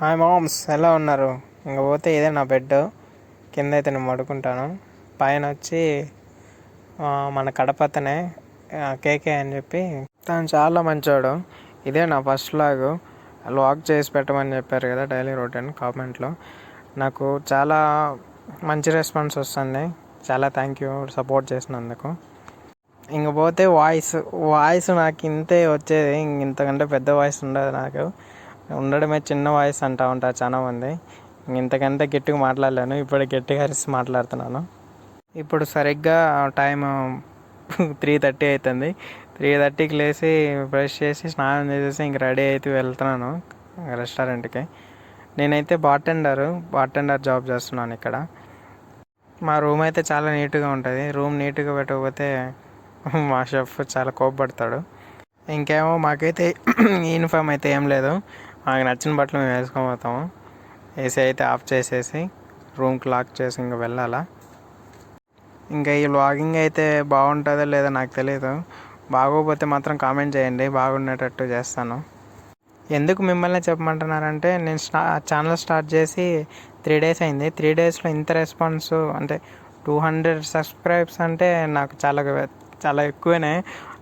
Hi moms, ఎలా ఉన్నారు? ఇంక పోతే ఇదే నా బెడ్. కింద అయితే నేను పడుకుంటాను. పైన వచ్చి మన కడపతనే కేకే అని చెప్పి తను చాలా మంచోడు. ఇదే నా ఫస్ట్ లాగ్ చేసి పెట్టమని చెప్పారు కదా డైలీ రొటీన్ కామెంట్లో. నాకు చాలా మంచి రెస్పాన్స్ వస్తుంది. చాలా థ్యాంక్ యూ సపోర్ట్ చేసినందుకు. ఇంక పోతే వాయిస్ నాకు ఇంతే వచ్చేది. ఇంతకంటే పెద్ద వాయిస్ ఉండదు నాకు. ఉండడమే చిన్న వాయిస్ అంటూ ఉంటారు చాలామంది. ఇంతకంటే గట్టిగా మాట్లాడలేను. ఇప్పుడు గట్టిగా అరిసి మాట్లాడుతున్నాను. ఇప్పుడు సరిగ్గా టైం 3:30 అవుతుంది. 3:30కి లేచి బ్రష్ చేసి స్నానం చేసేసి ఇంక రెడీ అయితే వెళ్తున్నాను రెస్టారెంట్కి. నేనైతే బార్టెండర్ జాబ్ చేస్తున్నాను ఇక్కడ. మా రూమ్ అయితే చాలా నీట్గా ఉంటుంది. రూమ్ నీట్గా పెట్టకపోతే మా షెఫ్ చాలా కోపపడతాడు. ఇంకేమో మాకైతే యూనిఫామ్ అయితే ఏం లేదు. మాకు నచ్చిన బట్టలు మేము వేసుకోబోతాము. ఏసీ అయితే ఆఫ్ చేసేసి రూమ్కి లాక్ చేసి ఇంకా వెళ్ళాలా. ఇంకా ఈ వ్లాగింగ్ అయితే బాగుంటుందో లేదో నాకు తెలియదు. బాగోకపోతే మాత్రం కామెంట్ చేయండి, బాగుండేటట్టు చేస్తాను. ఎందుకు మిమ్మల్ని చెప్పమంటున్నారంటే, నేను ఛానల్ స్టార్ట్ చేసి 3 days అయింది. 3 daysలో ఇంత రెస్పాన్స్ అంటే 200 సబ్స్క్రైబ్స్ అంటే నాకు చాలా ఎక్కువనే.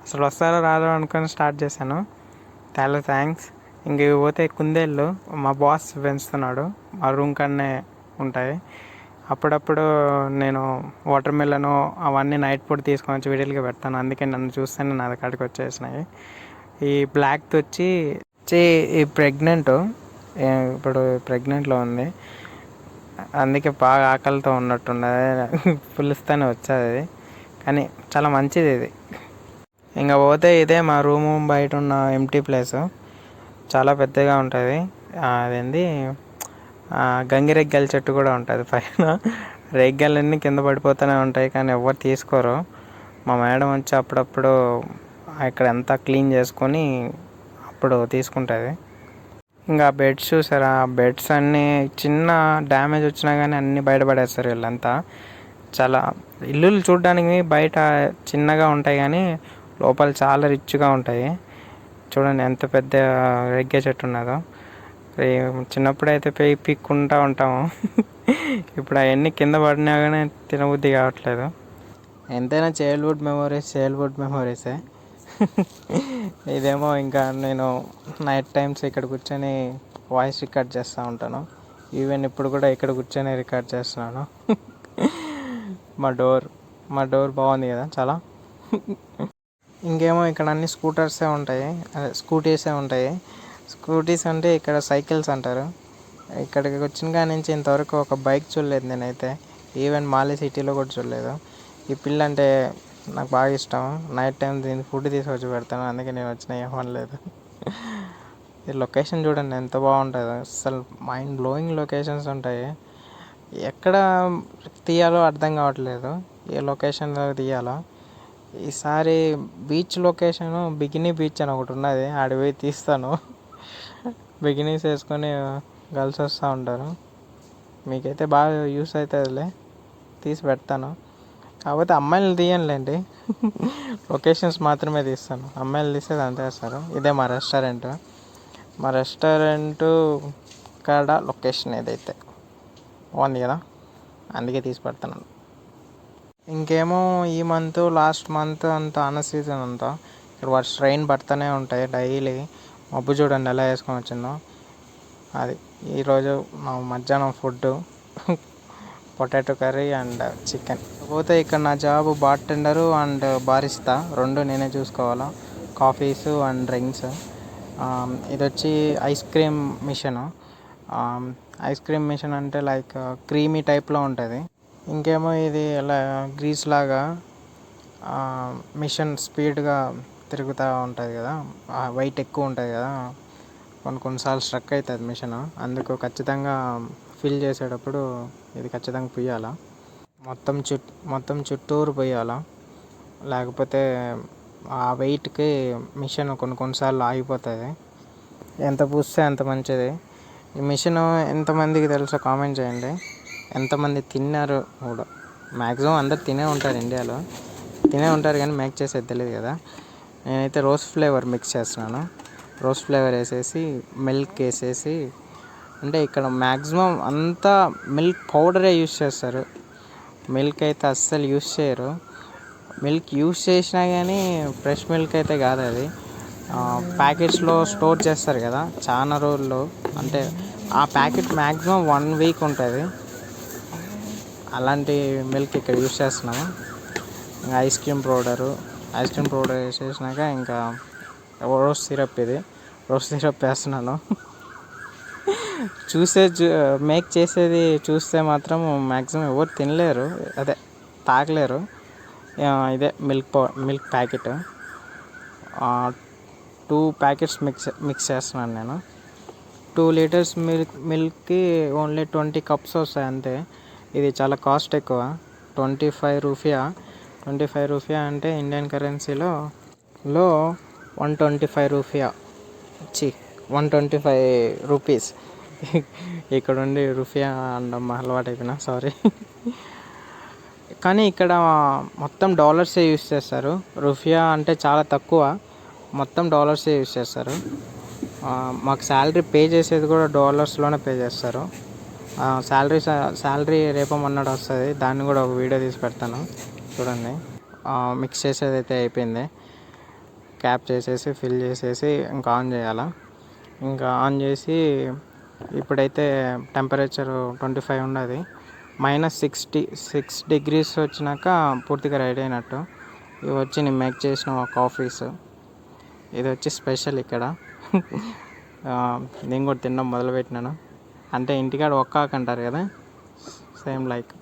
అసలు వస్తారో రాదో అనుకొని స్టార్ట్ చేశాను. చాలా థ్యాంక్స్. ఇంక పోతే కుందేళ్ళు మా బాస్ పెంచుతున్నాడు. మా రూమ్ కన్నే ఉంటాయి. అప్పుడప్పుడు నేను వాటర్ మిలను అవన్నీ నైట్ పూట తీసుకొని వచ్చి వీడియోలుగా పెడతాను. అందుకే నన్ను చూస్తేనే నా కాడికి వచ్చేసినాయి. ఈ బ్లాక్తో వచ్చి ఈ ఇప్పుడు ప్రెగ్నెంట్లో ఉంది. అందుకే బాగా ఆకలితో ఉన్నట్టున్నది. పిలుస్తూనే వచ్చేది. కానీ చాలా మంచిది ఇది. ఇంకా పోతే ఇదే మా రూము బయట ఉన్న ఎంటీ ప్లేసు. చాలా పెద్దగా ఉంటుంది. అదేంది గంగిరెగ్గల చెట్టు కూడా ఉంటుంది పైన. రెగ్గలన్నీ కింద పడిపోతూనే ఉంటాయి కానీ ఎవరు తీసుకోరు. మా మేడం వచ్చి అప్పుడప్పుడు ఇక్కడ అంతా క్లీన్ చేసుకొని అప్పుడు తీసుకుంటుంది. ఇంకా బెడ్స్ చూసారా, బెడ్స్ అన్నీ చిన్న డ్యామేజ్ వచ్చినా కానీ అన్నీ బయటపడేస్తారు వీళ్ళంతా. చాలా ఇల్లులు చూడడానికి బయట చిన్నగా ఉంటాయి కానీ లోపల చాలా రిచ్గా ఉంటాయి. చూడండి ఎంత పెద్ద రెగ్గే చెట్టు ఉన్నదో. చిన్నప్పుడైతే పీక్కుంటూ ఉంటాము. ఇప్పుడు అవన్నీ కింద పడినా కానీ తినబుద్ధి కావట్లేదు. ఎంతైనా చైల్డ్హుడ్ మెమోరీసే. ఇదేమో ఇంకా నేను నైట్ టైమ్స్ ఇక్కడ కూర్చొని వాయిస్ రికార్డ్ చేస్తూ ఉంటాను. ఈవెన్ ఇప్పుడు కూడా ఇక్కడ కూర్చొని రికార్డ్ చేస్తున్నాను. మా డోర్ బాగుంది కదా చాలా. ఇంకేమో ఇక్కడ అన్ని స్కూటీసే ఉంటాయి. స్కూటీస్ అంటే ఇక్కడ సైకిల్స్ అంటారు. ఇక్కడికి వచ్చిన కాడి నుంచి ఇంతవరకు ఒక బైక్ చూడలేదు నేనైతే. ఈవెన్ మాలి సిటీలో కూడా చూడలేదు. ఈ పిల్ల అంటే నాకు బాగా ఇష్టం. నైట్ టైం దీన్ని ఫుడ్ తీసుకొచ్చి పెడతాను. అందుకే నేను వచ్చిన ఏమనలేదు. ఈ లొకేషన్ చూడండి ఎంత బాగుంటుందో. అసలు మైండ్ బ్లోయింగ్ లొకేషన్స్ ఉంటాయి. ఎక్కడ తీయాలో అర్థం కావట్లేదు. ఏ లొకేషన్లో తీయాలో. ఈసారి బీచ్ లొకేషను బికినీ బీచ్ అని ఒకటి ఉన్నది. ఆడికి పోయి తీస్తాను. బికినీస్ వేసుకొని గర్ల్స్ వస్తూ ఉంటారు. మీకైతే బాగా యూస్ అవుతుందిలే, తీసి పెడతాను. కాకపోతే అమ్మాయిలు తీయనులేండి. లొకేషన్స్ మాత్రమే తీస్తాను. అమ్మాయిలు తీసేది అంతే వేస్తారు. ఇదే మా రెస్టారెంటు కాడ లొకేషన్ ఏదైతే బాగుంది కదా, అందుకే తీసి పెడతాను. ఇంకేమో ఈ లాస్ట్ మంత్ అంతా అన్న సీజన్ అంతా ఇక్కడ ట్రైన్ పడుతూనే ఉంటాయి డైలీ. మబ్బు చూడండి ఎలా వేసుకొని వచ్చిందో. అది ఈరోజు మా మధ్యాహ్నం food potato curry and chicken. పోతే ఇక్కడ నా జాబ్ బార్టెండరు అండ్ బారిస్తా 2 నేనే చూసుకోవాలా. Coffees and drinks. ఇది వచ్చి ఐస్ క్రీమ్ మిషన్ అంటే లైక్ క్రీమీ టైప్లో ఉంటుంది. ఇంకేమో ఇది ఇలా గ్రీస్ లాగా మిషన్ స్పీడ్గా తిరుగుతూ ఉంటుంది కదా, వెయిట్ ఎక్కువ ఉంటుంది కదా, కొన్నిసార్లు స్ట్రక్ అవుతుంది మిషన్. అందుకు ఖచ్చితంగా ఫిల్ చేసేటప్పుడు ఇది ఖచ్చితంగా పొయ్యాలా. మొత్తం చుట్టూరు పొయ్యాలా. లేకపోతే ఆ వెయిట్కి మిషన్ కొన్నిసార్లు ఆగిపోతుంది. ఎంత పూస్తే అంత మంచిది. ఈ మిషన్ ఎంతమందికి తెలుసో కామెంట్ చేయండి. ఎంతమంది తిన్నారు కూడా. మ్యాక్సిమం అందరు తినే ఉంటారు, ఇండియాలో తినే ఉంటారు కానీ మేక్ చేసేది తెలియదు కదా. నేనైతే రోజ్ ఫ్లేవర్ మిక్స్ చేస్తున్నాను. రోజ్ ఫ్లేవర్ వేసేసి మిల్క్ వేసేసి అంటే ఇక్కడ మ్యాక్సిమం అంతా మిల్క్ పౌడరే యూస్ చేస్తారు, మిల్క్ అయితే అస్సలు యూస్ చేయరు. మిల్క్ యూస్ చేసినా కానీ ఫ్రెష్ మిల్క్ అయితే కాదు అది. ప్యాకెట్స్లో స్టోర్ చేస్తారు కదా చాలా రోజుల్లో, అంటే ఆ ప్యాకెట్ మ్యాక్సిమం 1 వీక్ ఉంటుంది. అలాంటి మిల్క్ ఇక్కడ యూస్ చేస్తున్నాము. ఇంకా ఐస్ క్రీమ్ పౌడర్ వేసేసినాక ఇంకా రోజ్ సిరప్, ఇది రోజ్ సిరప్ వేస్తున్నాను. మేక్ చేసేది చూస్తే మాత్రం మ్యాక్సిమం ఎవరు తినలేరు, అదే తాగలేరు. ఇదే మిల్క్ ప్యాకెట్ 2 ప్యాకెట్స్ మిక్స్ చేస్తున్నాను నేను. 2 లీటర్స్ మిల్క్కి ఓన్లీ 20 కప్స్ వస్తాయి అంతే. ఇది చాలా కాస్ట్ ఎక్కువ, 25 రూపియా. 25 రూపియా అంటే ఇండియన్ కరెన్సీలో 125 రూపియా, 125 రూపీస్. ఇక్కడ ఉండి రూపియా అనడం అలవాటు అయిపోయినా, సారీ. కానీ ఇక్కడ మొత్తం డాలర్సే యూస్ చేస్తారు. రూపియా అంటే చాలా తక్కువ, మొత్తం డాలర్సే యూస్ చేస్తారు. మాకు శాలరీ పే చేసేది కూడా డాలర్స్లోనే పే చేస్తారు. శాలరీ రేపు మొన్నటి వస్తుంది, దాన్ని కూడా ఒక వీడియో తీసి పెడతాను చూడండి. మిక్స్ చేసేది అయితే అయిపోయింది, క్యాప్ చేసేసి ఫిల్ చేసేసి ఇంకా ఆన్ చేయాలా. ఇంకా ఆన్ చేసి ఇప్పుడైతే టెంపరేచర్ 25 ఉన్నది, -6 డిగ్రీస్ వచ్చినాక పూర్తిగా రెడీ అయినట్టు. ఇవి వచ్చి నేను మేక్ చేసిన కాఫీస్, ఇది వచ్చి స్పెషల్ ఇక్కడ. నేను కూడా తినడం మొదలుపెట్టినాను, అంటే ఇంటికాడ ఒక్కాక అంటారు కదా, సేమ్ లైక్